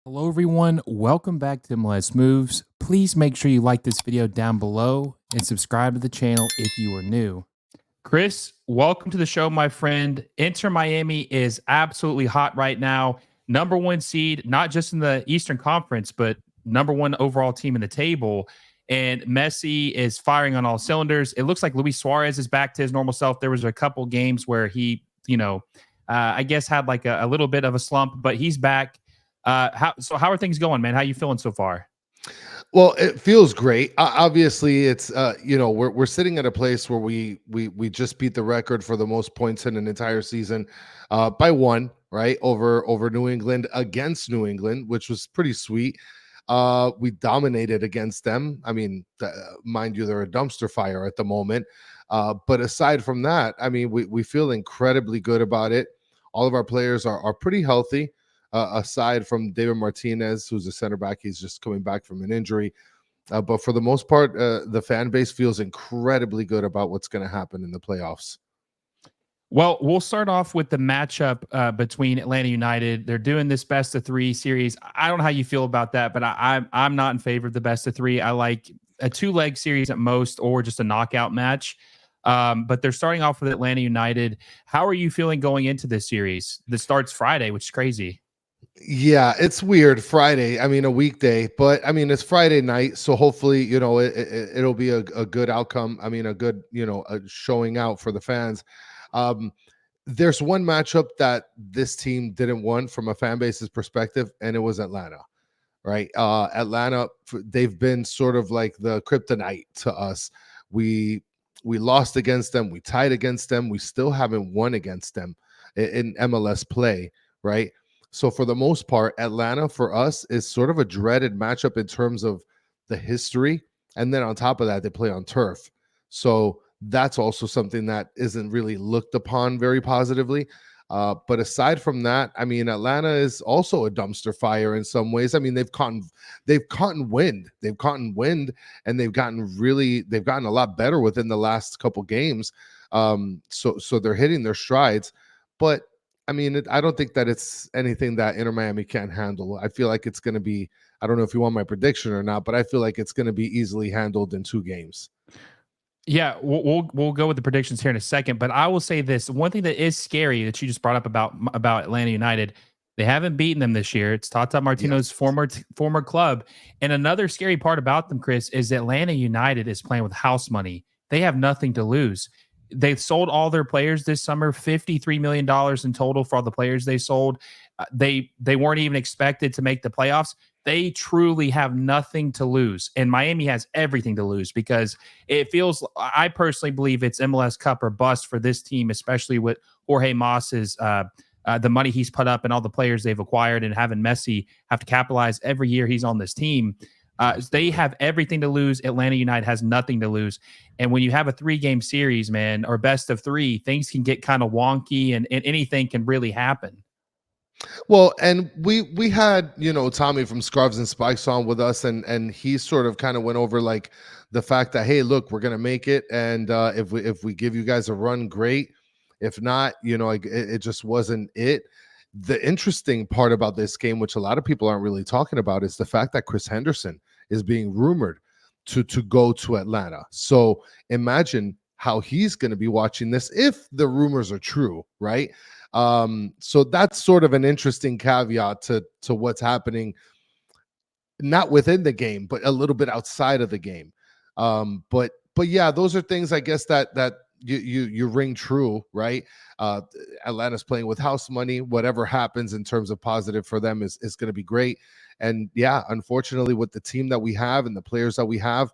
Hello, everyone. Welcome back to MLS Moves. Please make sure you like this video down below and subscribe to the channel if you are new. Kris, welcome to the show, my friend. Inter Miami is absolutely hot right now. Number one seed, not just in the Eastern Conference, but number one overall team in the table. And Messi is firing on all cylinders. It looks like Luis Suarez is back to his normal self. There was a couple games where he, I guess had like a little bit of a slump, but he's back. How are things going, man? How you feeling so far? Well, it feels great. Obviously, it's we're sitting at a place where we just beat the record for the most points in an entire season by one, right? Over New England against New England, which was pretty sweet. We dominated against them. I mean, mind you, they're a dumpster fire at the moment. But aside from that, I mean, we feel incredibly good about it. All of our players are pretty healthy aside from David Martinez, who's a center back. He's just coming back from an injury. But for the most part, the fan base feels incredibly good about what's going to happen in the playoffs. Well, we'll start off with the matchup between Atlanta United. They're doing this best of three series. I don't know how you feel about that, but I'm not in favor of the best of three. I like a two-leg series at most, or just a knockout match. But they're starting off with Atlanta United. How are you feeling going into this series? This starts Friday, which is crazy. Yeah, it's weird. Friday, I mean, a weekday, but I mean, it's Friday night. So hopefully, it'll be a good outcome. I mean, a good, a showing out for the fans. Um, there's one matchup that this team didn't want from a fan base's perspective, and it was Atlanta, right? Atlanta, they've been sort of like the kryptonite to us. We lost against them, we tied against them, we still haven't won against them in MLS play, right? So for the most part, Atlanta for us is sort of a dreaded matchup in terms of the history, and then on top of that, they play on turf. So that's also something that isn't really looked upon very positively. But aside from that, I mean, Atlanta is also a dumpster fire in some ways. I mean, they've caught wind, and they've gotten a lot better within the last couple games. So they're hitting their strides, but I mean, I don't think that it's anything that Inter Miami can't handle. I feel like it's going to be. I don't know if you want my prediction or not, but I feel like it's going to be easily handled in 2 games. Yeah, we'll go with the predictions here in a second, but I will say this: one thing that is scary that you just brought up about Atlanta United, they haven't beaten them this year. It's Tata Martino's Yes. former club, and another scary part about them, Kris, is Atlanta United is playing with house money. They have nothing to lose. They've sold all their players this summer, $53 million in total for all the players they sold. They weren't even expected to make the playoffs. They truly have nothing to lose, and Miami has everything to lose because it feels. I personally believe it's MLS Cup or bust for this team, especially with Jorge Moss's the money he's put up and all the players they've acquired, and having Messi have to capitalize every year he's on this team. They have everything to lose. Atlanta United has nothing to lose. And when you have a 3-game series, man, or best of three, things can get kind of wonky, and anything can really happen. Well, and we had Tommy from Scarves and Spikes on with us, and he sort of kind of went over like the fact that, hey, look, we're gonna make it, and if we give you guys a run, great. If not, it just wasn't it. The interesting part about this game, which a lot of people aren't really talking about, is the fact that Chris Henderson is being rumored to go to Atlanta. So imagine how he's going to be watching this if the rumors are true, right? So that's sort of an interesting caveat to what's happening, not within the game, but a little bit outside of the game. But yeah, those are things I guess that you ring true, right? Atlanta's playing with house money. Whatever happens in terms of positive for them is going to be great. And yeah, unfortunately, with the team that we have and the players that we have,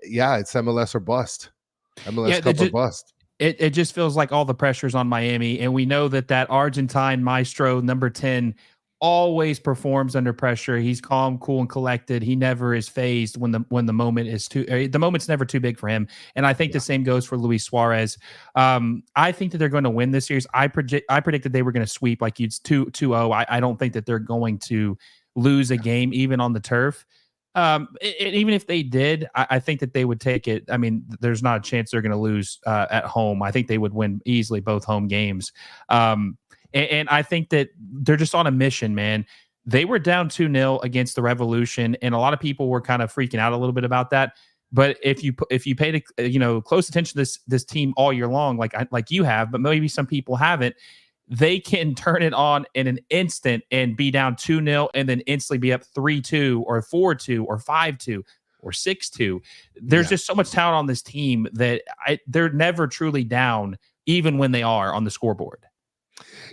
yeah, it's MLS or bust. MLS Yeah, Cup or bust. it just feels like all the pressure's on Miami, and we know that Argentine maestro number 10 always performs under pressure. He's calm, cool, and collected. He never is phased when the moment is the moment's never too big for him. And I think the same goes for Luis Suarez. I think that they're going to win this series. I predicted they were going to sweep like it's 2-0. I don't think that they're going to lose a game even on the turf. Even if they did, I think that they would take it. I mean, there's not a chance they're going to lose at home. I think they would win easily both home games. And I think that they're just on a mission, man. They were down 2-0 against the Revolution, and a lot of people were kind of freaking out a little bit about that. But if you paid close attention to this team all year long, like you have, but maybe some people haven't, they can turn it on in an instant and be down 2-0 and then instantly be up 3-2 or 4-2 or 5-2 or 6-2. There's just so much talent on this team that they're never truly down, even when they are on the scoreboard.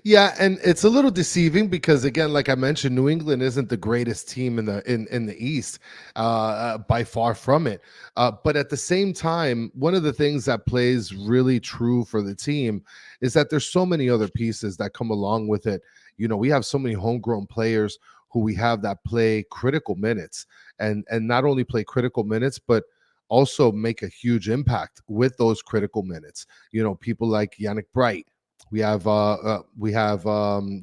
Yeah, and it's a little deceiving because, again, like I mentioned, New England isn't the greatest team in the East, by far from it. But at the same time, one of the things that plays really true for the team is that there's so many other pieces that come along with it. We have so many homegrown players who we have that play critical minutes, and not only play critical minutes, but also make a huge impact with those critical minutes. People like Yannick Bright. We have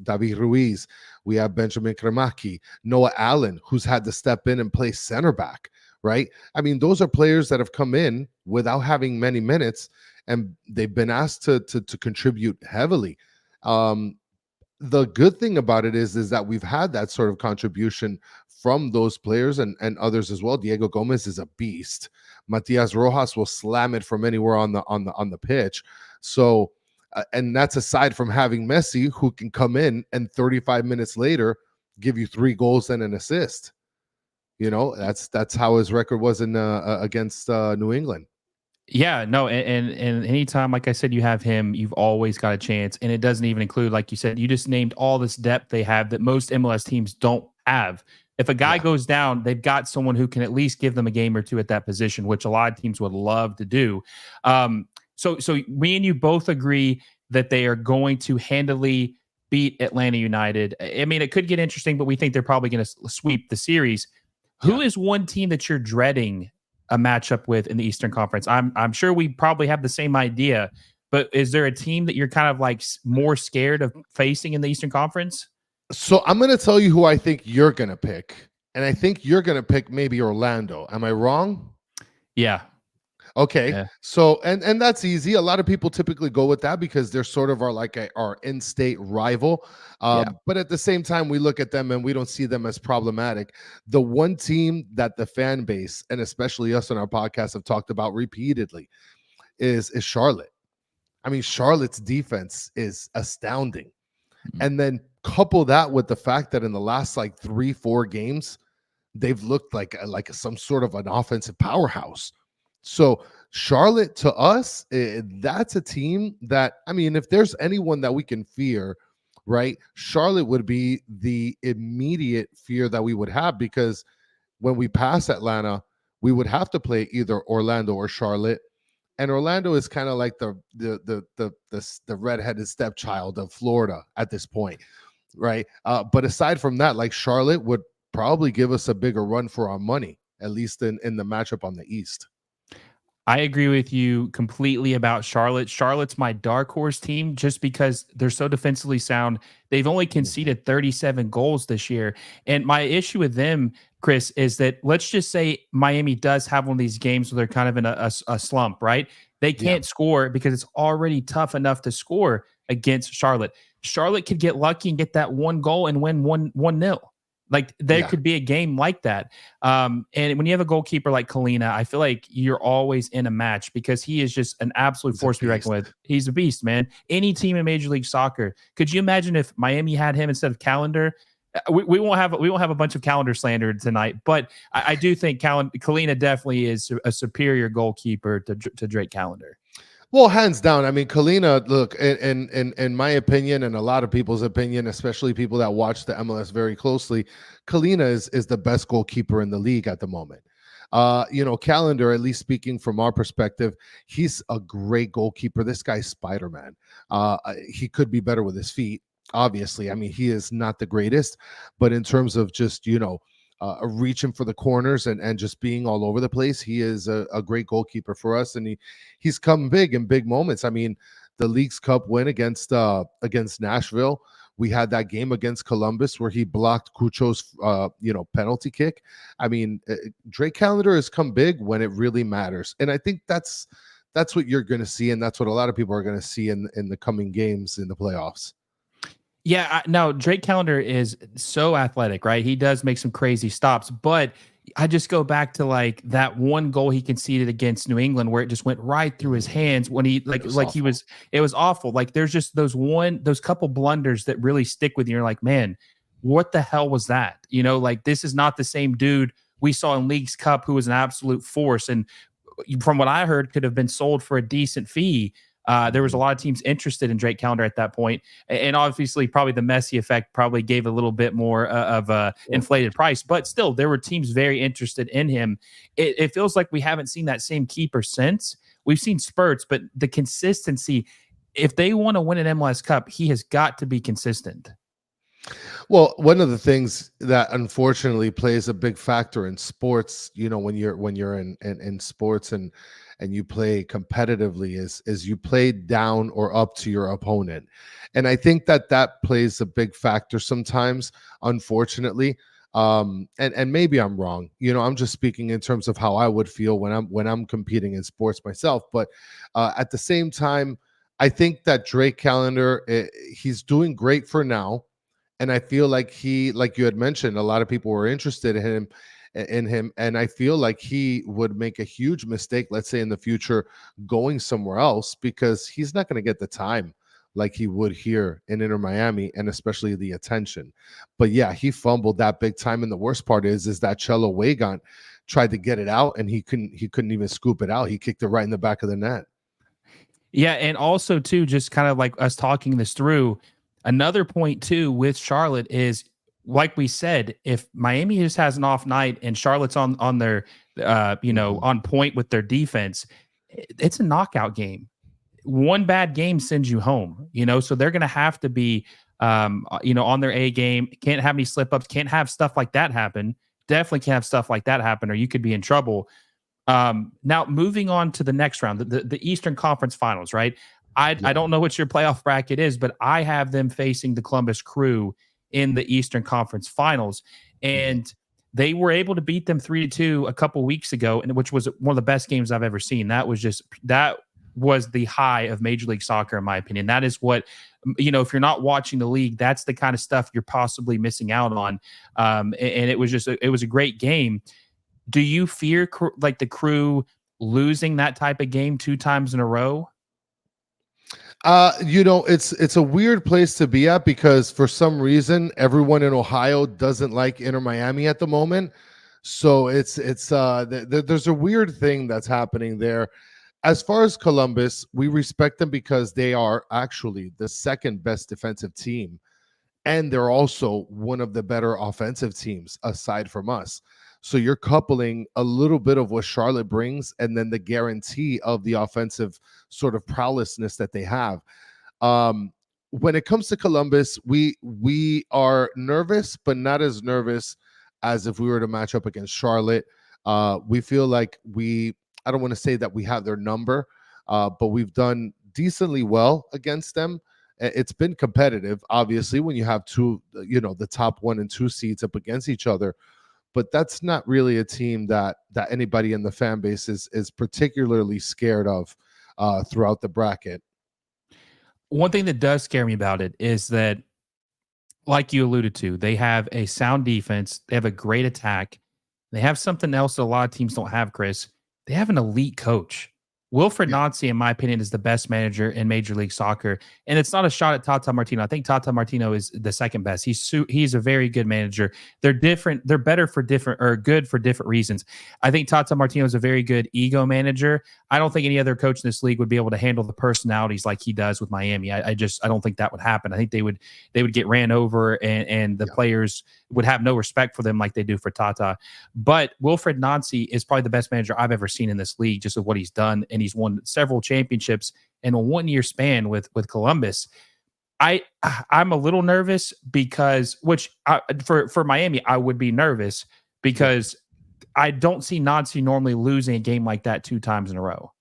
David Ruiz. We have Benjamin Kremaki, Noah Allen, who's had to step in and play center back, right? I mean, those are players that have come in without having many minutes, and they've been asked to contribute heavily. The good thing about it is that we've had that sort of contribution from those players and others as well. Diego Gomez is a beast. Matias Rojas will slam it from anywhere on the pitch. So. And that's aside from having Messi, who can come in and 35 minutes later give you 3 goals and an assist. That's how his record was in against New England. Yeah, no, and anytime, like I said, you have him, you've always got a chance. And it doesn't even include, like you said, you just named all this depth they have that most MLS teams don't have. If a guy goes down, they've got someone who can at least give them a game or two at that position, which a lot of teams would love to do. So me and you both agree that they are going to handily beat Atlanta United. I mean, it could get interesting, but we think they're probably going to sweep the series. Who is one team that you're dreading a matchup with in the Eastern Conference? I'm sure we probably have the same idea, but is there a team that you're kind of like more scared of facing in the Eastern Conference? So I'm going to tell you who I think you're going to pick, and I think you're going to pick maybe Orlando. Am I wrong? Yeah. Okay. Yeah. So and that's easy. A lot of people typically go with that because they're sort of our in-state rival. But at the same time, we look at them and we don't see them as problematic. The one team that the fan base, and especially us on our podcast, have talked about repeatedly is Charlotte. I mean, Charlotte's defense is astounding. Mm-hmm. And then couple that with the fact that in the last 3-4 games, they've looked like some sort of an offensive powerhouse. So Charlotte, to us, that's a team that, I mean, if there's anyone that we can fear, right, Charlotte would be the immediate fear that we would have, because when we pass Atlanta, we would have to play either Orlando or Charlotte. And Orlando is kind of like the redheaded stepchild of Florida at this point, right? But aside from that, Charlotte would probably give us a bigger run for our money, at least in the matchup on the East. I agree with you completely about Charlotte. Charlotte's my dark horse team just because they're so defensively sound. They've only conceded 37 goals this year. And my issue with them, Kris, is that let's just say Miami does have one of these games where they're kind of in a slump, right? They can't score because it's already tough enough to score against Charlotte. Charlotte could get lucky and get that 1 goal and win 1-0. Like there could be a game like that. And when you have a goalkeeper like Kalina, I feel like you're always in a match because he is just an absolute force to be reckoned with. He's a beast, man. Any team in Major League Soccer. Could you imagine if Miami had him instead of Calendar? We won't have a bunch of Calendar slander tonight, but I do think Kalina definitely is a superior goalkeeper to Drake Calendar. Well, hands down. I mean, Kalina, look, in my opinion, and a lot of people's opinion, especially people that watch the MLS very closely, Kalina is the best goalkeeper in the league at the moment. Calendar, at least speaking from our perspective, he's a great goalkeeper. This guy's Spider-Man. He could be better with his feet, obviously. I mean, he is not the greatest, but in terms of just, reaching for the corners and just being all over the place, he is a great goalkeeper for us, and he's come big in big moments. I mean, the League's Cup win against Nashville. We had that game against Columbus where he blocked Cucho's penalty kick. I mean, Drake Calendar has come big when it really matters, and I think that's what you're going to see, and that's what a lot of people are going to see in the coming games in the playoffs. Yeah, no, Drake Callender is so athletic, right? He does make some crazy stops, but I just go back to like that one goal he conceded against New England where it just went right through his hands when he It was like he awful. was it was awful. Like there's just those couple blunders that really stick with you. You're like, man, what the hell was that? Like this is not the same dude we saw in League's Cup who was an absolute force and from what I heard could have been sold for a decent fee. There was a Mhm. lot of teams interested in Drake Callender at that point, and obviously, probably the Messi effect probably gave a little bit more of a Sure. inflated price. But still, there were teams very interested in him. It feels like we haven't seen that same keeper since. We've seen spurts, but the consistency. If they want to win an MLS Cup, he has got to be consistent. Well, one of the things that unfortunately plays a big factor in sports, when you're in sports and you play competitively is you play down or up to your opponent. And I think that plays a big factor sometimes, unfortunately. And maybe I'm wrong. I'm just speaking in terms of how I would feel when I'm competing in sports myself, but at the same time, I think that Drake Callender, he's doing great for now, and I feel like like you had mentioned, a lot of people were interested in him, and I feel like he would make a huge mistake, let's say in the future, going somewhere else because he's not going to get the time like he would here in Inter Miami, and especially the attention. But yeah, he fumbled that big time, and the worst part is that Cello Wagon tried to get it out, and he couldn't even scoop it out. He kicked it right in the back of the net. Yeah, and also too, just kind of like us talking this through. Another point too with Charlotte is like we said, if Miami just has an off night and Charlotte's on their Mhm. on point with their defense, it's a knockout game. One bad game sends you home, so they're going to have to be on their A game. Can't have any slip ups, can't have stuff like that happen. Definitely can't have stuff like that happen or you could be in trouble. Now moving on to the next round, the Eastern Conference Finals, right? I Yeah. don't know what your playoff bracket is, but I have them facing the Columbus Crew in the Eastern Conference Finals, Mhm. and they were able to beat them 3-2 a couple weeks ago, and which was one of the best games I've ever seen. That was the high of Major League Soccer, in my opinion. That is what if you're not watching the league, that's the kind of stuff you're possibly missing out on. And it was a great game. Do you fear like the Crew losing that type of game 2 times in a row? It's a weird place to be at because for some reason everyone in Ohio doesn't like Inter Miami at the moment. So there's a weird thing that's happening there. As far as Columbus, we respect them because they are actually the second best defensive team, and they're also one of the better offensive teams aside from us. So you're coupling a little bit of what Charlotte brings and then the guarantee of the offensive sort of prowessness that they have. um, when it comes to Columbus, we are nervous, but not as nervous as if we were to match up against Charlotte. We feel like I don't want to say that we have their number, but we've done decently well against them. It's been competitive, obviously, when you have the top 1 and 2 seeds up against each other. But that's not really a team that anybody in the fan base is particularly scared of throughout the bracket. One thing that does scare me about it is that, like you alluded to, they have a sound defense, they have a great attack, they have something else that a lot of teams don't have, Chris. They have an elite coach. Wilfred Yeah. Nancy, in my opinion, is the best manager in Major League Soccer, and it's not a shot at Tata Martino. I think Tata Martino is the second best. He's a very good manager. They're different. They're better for different or good for different reasons. I think Tata Martino is a very good ego manager. I don't think any other coach in this league would be able to handle the personalities like he does with Miami. I don't think that would happen. I think they would get ran over, and the Yeah. players would have no respect for them like they do for Tata. But Wilfred Nancy is probably the best manager I've ever seen in this league, just of what he's done, and he's won several championships in a 1 year span with Columbus. I I'm a little nervous because for Miami I would be nervous Yeah. because I don't see Nancy normally losing a game like that 2 times in a row.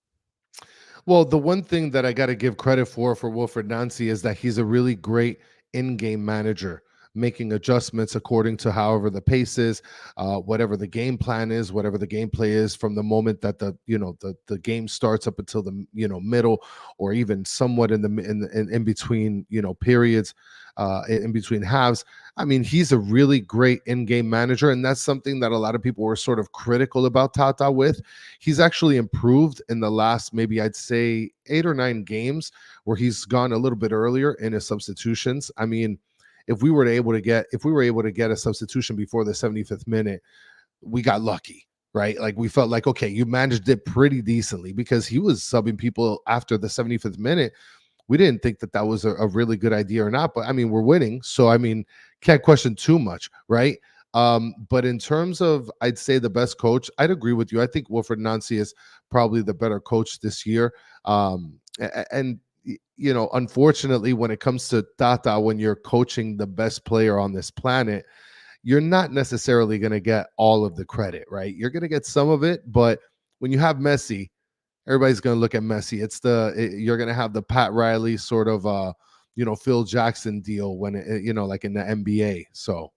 Well, the one thing that I got to give credit for Wilfred Nancy is that he's a really great in-game manager. making adjustments according to however the pace is, whatever the game plan is, whatever the gameplay is from the moment that the game starts up until the middle, or even somewhat in between periods, in between halves. I mean, he's a really great in-game manager, and that's something that a lot of people were sort of critical about Tata with. He's actually improved in the last, maybe I'd say 8 or 9 games, where he's gone a little bit earlier in his substitutions. I mean, if we were able to get a substitution before the 75th minute, we got lucky, right? Like, we felt like, okay, you managed it pretty decently, because he was subbing people after the 75th minute. We didn't think that was a really good idea or not, but I mean, we're winning, so I mean, can't question too much, right? But in terms of, I'd say, the best coach, I'd agree with you. I think Wilfred Nancy is probably the better coach this year. And unfortunately, when it comes to Tata, when you're coaching the best player on this planet, you're not necessarily going to get all of the credit, right? You're going to get some of it, but when you have Messi, everybody's going to look at Messi. You're going to have the Pat Riley sort of Phil Jackson deal when like in the NBA. So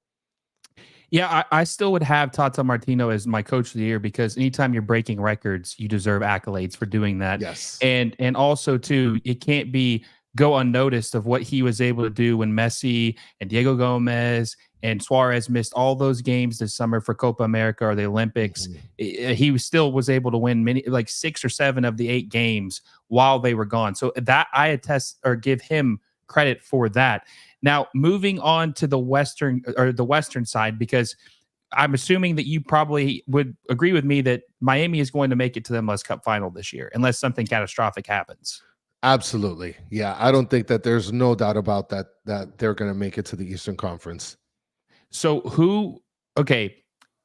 Yeah, I still would have Tata Martino as my coach of the year, because anytime you're breaking records, you deserve accolades for doing that. yes, And also too, it can't be go unnoticed of what he was able to do when Messi and Diego Gomez and Suarez missed all those games this summer for Copa America or the Olympics. He still was able to win many, like 6 or 7 of the 8 games while they were gone. So that I attest or give him credit for that. Now, moving on to the Western side, because I'm assuming that you probably would agree with me that Miami is going to make it to the MLS Cup final this year, unless something catastrophic happens. absolutely. Yeah, I don't think that there's no doubt about that they're going to make it to the Eastern Conference. So okay,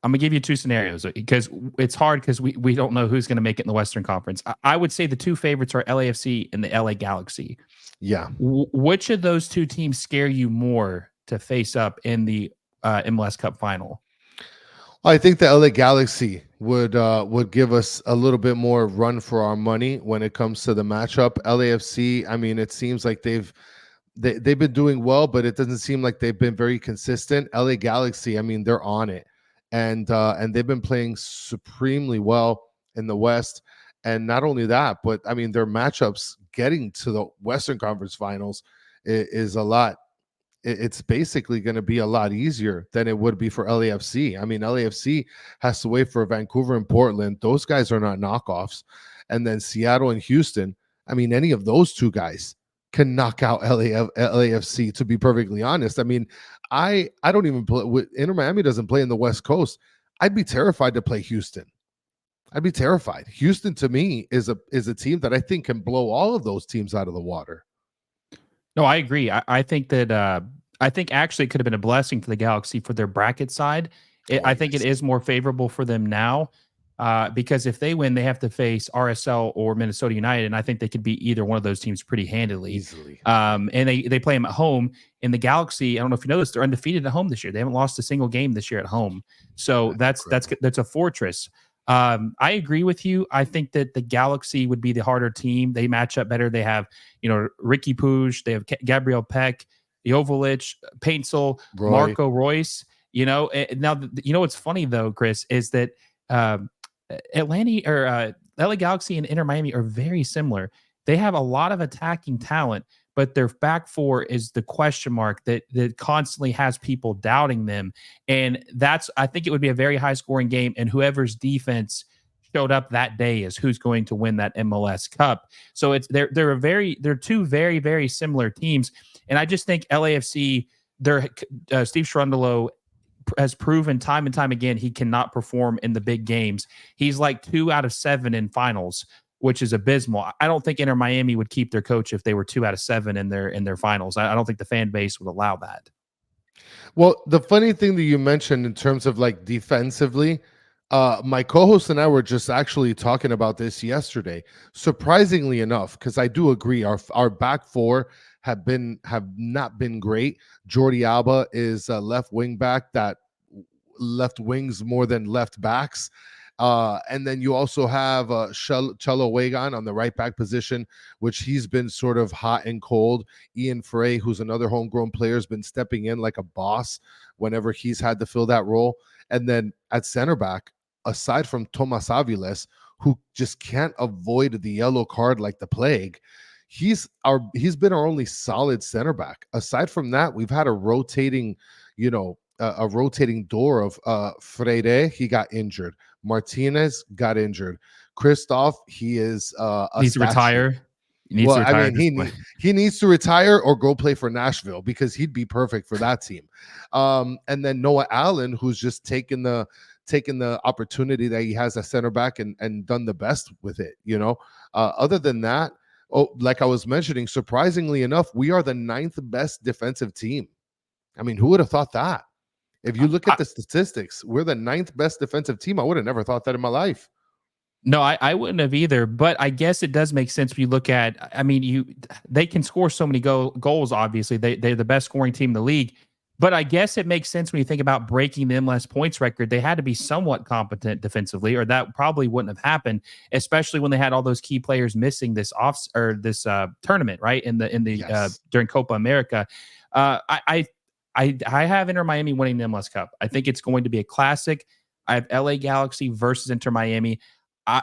I'm gonna give you 2 scenarios, because it's hard, because we don't know who's going to make it in the Western Conference. I would say the 2 favorites are LAFC and the LA Galaxy. Yeah. Which of those 2 teams scare you more to face up in the MLS Cup final? I think the LA Galaxy would give us a little bit more run for our money when it comes to the matchup. LAFC, I mean, it seems like they've been doing well, but it doesn't seem like they've been very consistent. LA Galaxy, I mean, they're on it, and they've been playing supremely well in the West. And not only that, but I mean, their matchups getting to the Western Conference Finals is a lot. It's basically going to be a lot easier than it would be for LAFC. I mean, LAFC has to wait for Vancouver and Portland. Those guys are not knockoffs. And then Seattle and Houston. I mean, any of those 2 guys can knock out LAFC, to be perfectly honest. I mean, I don't even play. Inter Miami doesn't play in the West Coast. I'd be terrified to play Houston. I'd be terrified. Houston, to me, is a team that I think can blow all of those teams out of the water. No, I agree. I think that I think actually it could have been a blessing for the Galaxy for their bracket side. I think it is more favorable for them now, because if they win, they have to face RSL or Minnesota United, and I think they could beat either one of those teams pretty handily. Easily. And they play them at home. In the Galaxy, I don't know if you know this, they're undefeated at home this year. They haven't lost a single game this year at home. So that's a fortress. I agree with you. I think that the Galaxy would be the harder team. They match up better. They have, Ricky Puig, they have Gabriel Peck, Joveljic, Paintsel, Marco Royce. Now, what's funny though, Kris, is that LA Galaxy and Inter Miami are very similar. They have a lot of attacking talent, but their back 4 is the question mark that constantly has people doubting them. And I think it would be a very high scoring game, and whoever's defense showed up that day is who's going to win that MLS Cup. So they're 2 very, very similar teams. And I just think LAFC, Steve Cherundolo has proven time and time again he cannot perform in the big games. He's like 2 out of 7 in finals, which is abysmal. I don't think Inter Miami would keep their coach if they were 2 out of 7 in their finals. I don't think the fan base would allow that. Well, the funny thing that you mentioned in terms of like defensively, my co-host and I were just actually talking about this yesterday. Surprisingly enough, because I do agree, our back 4 have not been great. Jordi Alba is a left wing back that left wings more than left backs. And then you also have Chelo Wagon on the right back position, which he's been sort of hot and cold. Ian Frey, who's another homegrown player, has been stepping in like a boss whenever he's had to fill that role. And then at center back, aside from Tomas Aviles, who just can't avoid the yellow card like the plague, he's been our only solid center back. Aside from that, we've had a rotating, a rotating door of Freire. He got injured. Martinez got injured. Christoph, he is a Needs to statue. retire. He needs to Well, I retire. mean, he needs to retire or go play for Nashville because he'd be perfect for that team. And then Noah Allen, who's just taken the opportunity that he has at center back and done the best with it. Other than that, like I was mentioning, surprisingly enough, we are the 9th best defensive team. I mean, who would have thought that? If you look at the statistics, we're the 9th best defensive team. I would have never thought that in my life. No, I wouldn't have either, but I guess it does make sense when you look at, I mean, they can score so many goals, obviously. They're the best scoring team in the league. But I guess it makes sense when you think about breaking the MLS points record. They had to be somewhat competent defensively, or that probably wouldn't have happened, especially when they had all those key players missing this tournament, right? Yes. During Copa America. I have Inter Miami winning the MLS Cup. I think it's going to be a classic. I have LA Galaxy versus Inter Miami.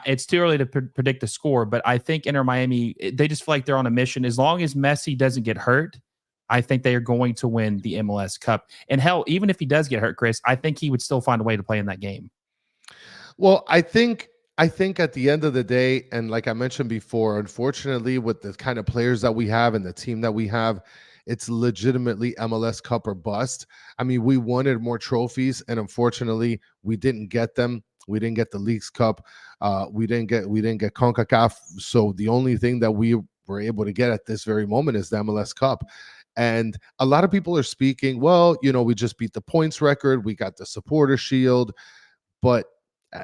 It's too early to predict the score, but I think Inter Miami, they just feel like they're on a mission. As long as Messi doesn't get hurt, I think they are going to win the MLS Cup. And hell, even if he does get hurt, Kris, I think he would still find a way to play in that game. Well, I think at the end of the day, and like I mentioned before, unfortunately, with the kind of players that we have and the team that we have, it's legitimately MLS Cup or bust. I mean, we wanted more trophies, and unfortunately, we didn't get them. We didn't get the Leagues Cup. We didn't get CONCACAF. So the only thing that we were able to get at this very moment is the MLS Cup. And a lot of people are speaking, well, we just beat the points record. We got the supporter shield, but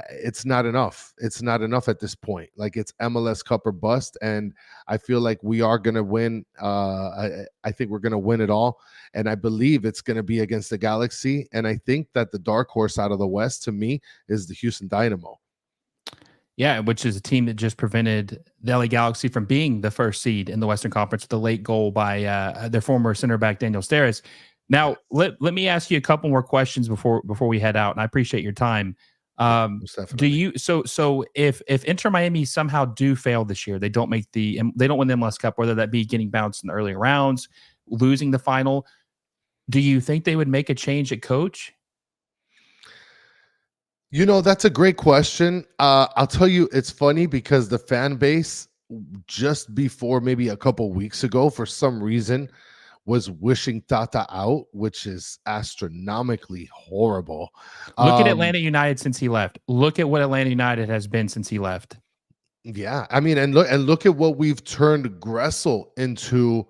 it's not enough. It's not enough at this point. Like, it's MLS Cup or bust. And I feel like we are going to win. I think we're going to win it all. And I believe it's going to be against the Galaxy. And I think that the dark horse out of the West, to me, is the Houston Dynamo. Yeah, which is a team that just prevented the LA Galaxy from being the first seed in the Western Conference with a late goal by their former center back, Daniel Steres. Now, let me ask you a couple more questions before we head out, and I appreciate your time. Do you so if Inter Miami somehow do fail this year, they don't win the MLS Cup, whether that be getting bounced in the earlier rounds, losing the final, do you think they would make a change at coach? That's a great question. I'll tell you, it's funny because the fan base just before maybe a couple weeks ago, for some reason, was wishing Tata out, which is astronomically horrible. Look at Atlanta United since he left. Look at what Atlanta United has been since he left. Yeah, I mean, and look at what we've turned Gressel into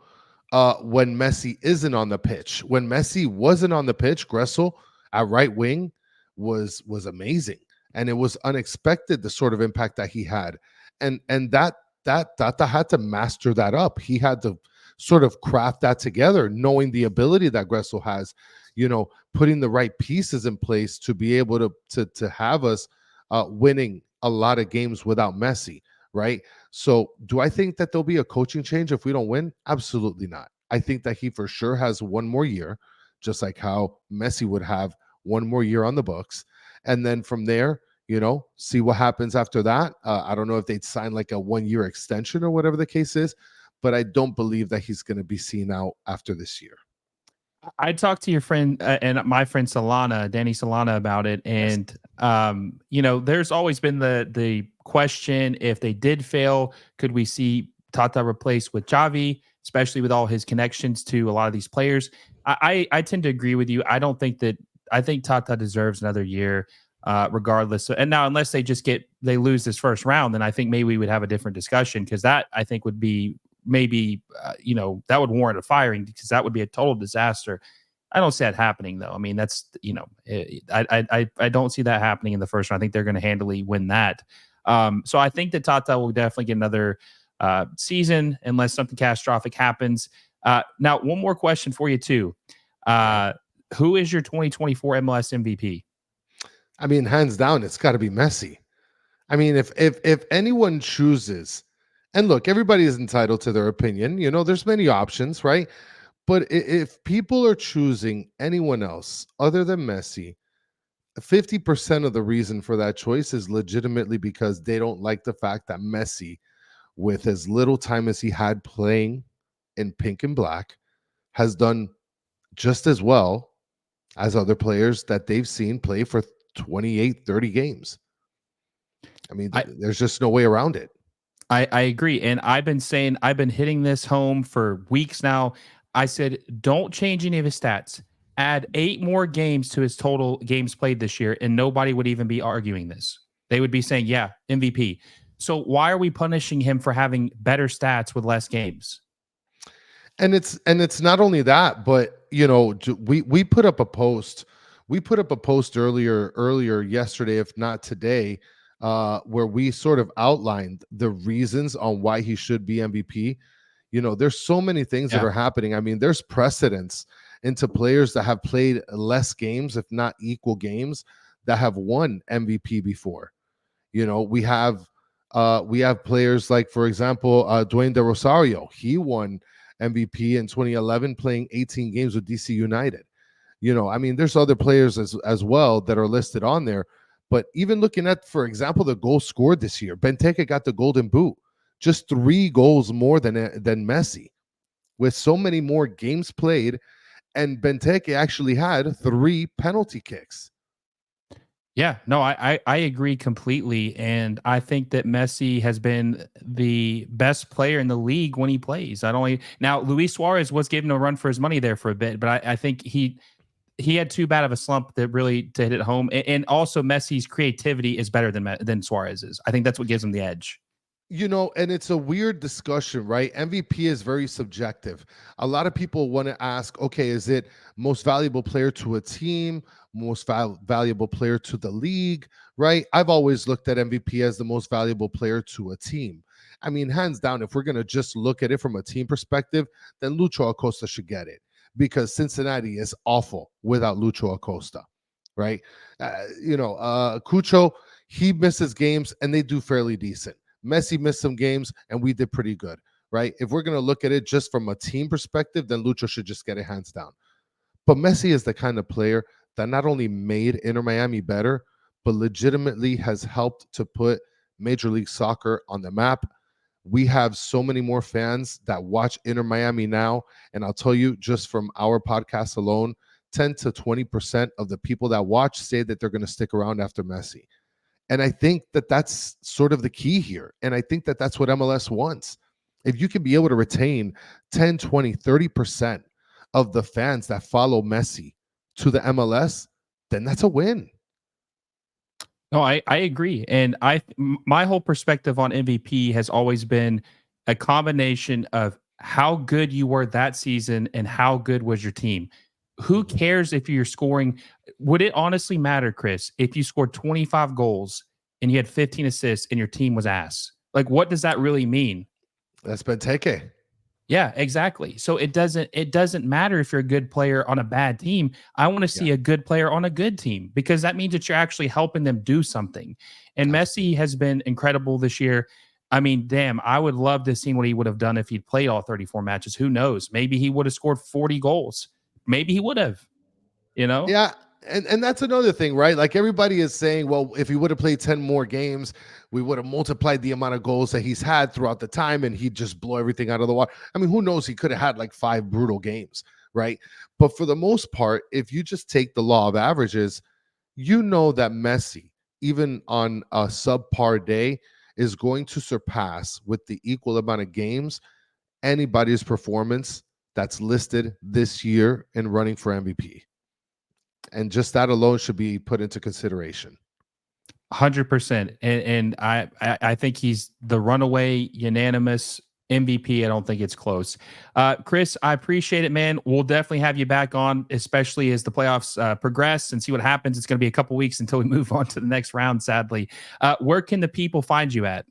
when Messi isn't on the pitch. When Messi wasn't on the pitch, Gressel at right wing was amazing, and it was unexpected the sort of impact that he had, and that Tata had to master that up. He had to sort of craft that together, knowing the ability that Gressel has, putting the right pieces in place to be able to have us winning a lot of games without Messi, right? So do I think that there'll be a coaching change if we don't win? Absolutely not. I think that he for sure has one more year, just like how Messi would have one more year on the books. And then from there, see what happens after that. I don't know if they'd sign like a 1-year extension or whatever the case is, but I don't believe that he's going to be seen out after this year. I talked to your friend and my friend Danny Solana, about it. And, there's always been the question, if they did fail, could we see Tata replaced with Xavi, especially with all his connections to a lot of these players? I tend to agree with you. I think Tata deserves another year, regardless. And now, unless they lose this first round, then I think maybe we would have a different discussion, because that, I think, would be maybe that would warrant a firing, because that would be a total disaster. I don't see that happening, though. I mean, that's I don't see that happening in the first round. I think they're going to handily win that. So I think that Tata will definitely get another season unless something catastrophic happens. Now, one more question for you too. Who is your 2024 MLS MVP? I mean, hands down, it's got to be Messi. I mean, if anyone chooses, and look, everybody is entitled to their opinion. There's many options, right? But if people are choosing anyone else other than Messi, 50% of the reason for that choice is legitimately because they don't like the fact that Messi, with as little time as he had playing in pink and black, has done just as well as other players that they've seen play for 28, 30 games. I mean, I there's just no way around it. I agree. And I've been hitting this home for weeks now. I said, don't change any of his stats. Add 8 more games to his total games played this year, and nobody would even be arguing this. They would be saying, yeah, MVP. So why are we punishing him for having better stats with less games? And it's not only that, but we put up a post. We put up a post earlier yesterday, if not today, where we sort of outlined the reasons on why he should be MVP. There's so many things that Yeah. are happening. I mean, there's precedents into players that have played less games, if not equal games, that have won MVP before. We have players like, for example, Dwayne De Rosario. He won MVP in 2011 playing 18 games with DC United. I mean, there's other players as well that are listed on there. But even looking at, for example, the goals scored this year, Benteke got the Golden Boot, just 3 goals more than Messi, with so many more games played. And Benteke actually had 3 penalty kicks. Yeah, no, I agree completely. And I think that Messi has been the best player in the league when he plays. I don't only now Luis Suarez was given a run for his money there for a bit, but I think he had too bad of a slump that really to hit it home. And also Messi's creativity is better than Suarez's. I think that's what gives him the edge. And it's a weird discussion, right? MVP is very subjective. A lot of people want to ask, okay, is it most valuable player to a team, most valuable player to the league, right? I've always looked at MVP as the most valuable player to a team. I mean, hands down, if we're going to just look at it from a team perspective, then Lucho Acosta should get it, because Cincinnati is awful without Lucho Acosta, right? Cucho, he misses games and they do fairly decent. Messi missed some games and we did pretty good, right? If we're going to look at it just from a team perspective, then Lucho should just get it hands down. But Messi is the kind of player that not only made Inter Miami better, but legitimately has helped to put Major League Soccer on the map. We have so many more fans that watch Inter Miami now. And I'll tell you, just from our podcast alone, 10 to 20% of the people that watch say that they're going to stick around after Messi. And I think that that's sort of the key here. And I think that that's what MLS wants. If you can be able to retain 10, 20, 30% of the fans that follow Messi to the MLS, then that's a win. No, I agree. And my whole perspective on MVP has always been a combination of how good you were that season and how good was your team. Who Mhm. cares if you're scoring? Would it honestly matter, Chris, if you scored 25 goals and you had 15 assists and your team was ass? Like, what does that really mean? That's Benteke. Yeah, exactly. So it doesn't matter if you're a good player on a bad team. I want to Yeah, see a good player on a good team because that means that you're actually helping them do something. And Messi absolutely. has been incredible this year. I mean, damn, I would love to see what he would have done if he'd played all 34 matches. Who knows? Maybe he would have scored 40 goals. Maybe he would have, you know? Yeah, and that's another thing, right? Like, everybody is saying, well, if he would have played 10 more games, we would have multiplied the amount of goals that he's had throughout the time and he'd just blow everything out of the water. I mean, who knows? He could have had like 5 brutal games, right? But for the most part, if you just take the law of averages, you know that Messi, even on a subpar day, is going to surpass with the equal amount of games anybody's performance that's listed this year in running for MVP. And just that alone should be put into consideration. 100%. And I think he's the runaway unanimous MVP. I don't think it's close. Kris, I appreciate it, man. We'll definitely have you back on, especially as the playoffs progress and see what happens. It's going to be a couple weeks until we move on to the next round, sadly. Where can the people find you at?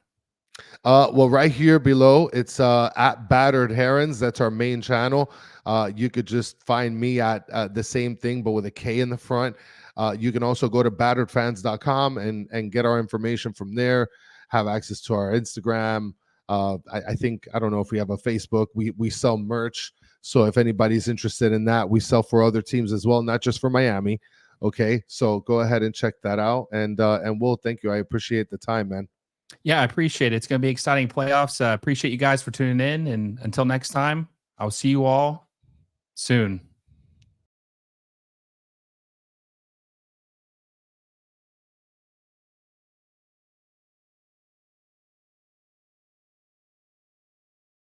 Well, right here below, it's at Battered Herons. That's our main channel. You could just find me at the same thing, but with a K in the front. You can also go to batteredfans.com and get our information from there, have access to our Instagram. I think, I don't know if we have a Facebook. We sell merch. So if anybody's interested in that, we sell for other teams as well, not just for Miami. Okay. So go ahead and check that out. And Will, thank you. I appreciate the time, man. Yeah, I appreciate it. It's going to be exciting playoffs. Appreciate you guys for tuning in. And until next time, I'll see you all soon.